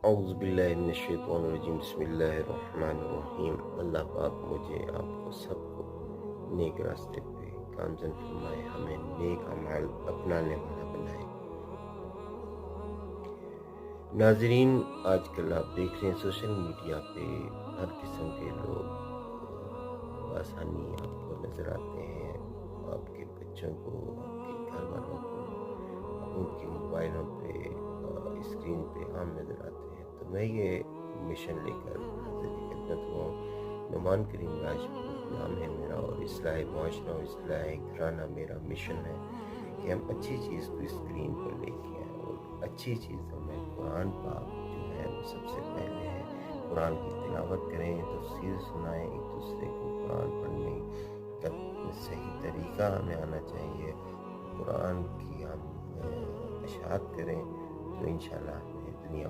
اعوذ باللہ من الشیطان الرجیم، بسم اللہ الرحمن الرحیم۔ اللہ پاک مجھے آپ کو سب کو نیک راستے پہ گامزن فرمائے، ہمیں نیک اعمال اپنانے والا بنائے۔ ناظرین، آج کل آپ دیکھ رہے ہیں سوشل میڈیا پہ ہر قسم کے لوگ بآسانی آپ کو نظر آتے ہیں، آپ کے بچوں کو، آپ کے گھر والوں کو ان کے موبائلوں پہ اسکرین پہ عام نظر آتے ہیں۔ تو میں یہ مشن لے کر حاضر خدمت ہوا ہوں۔ نعمان کریم راجپوت نام ہے میرا، اور اصلاح معاشرہ اور اصلاح گھرانہ میرا مشن ہے کہ ہم اچھی چیز کو اسکرین پر لے کے آئیں، اور اچھی چیزوں میں قرآن پاک جو ہے وہ سب سے پہلے ہے۔ قرآن کی تلاوت کریں، تفسیر سنائیں ایک دوسرے کو، قرآن پڑھنے کا صحیح طریقہ ہمیں آنا چاہیے، قرآن کی ہم اشاعت کریں، تو انشاءاللہ ہمیں دنیا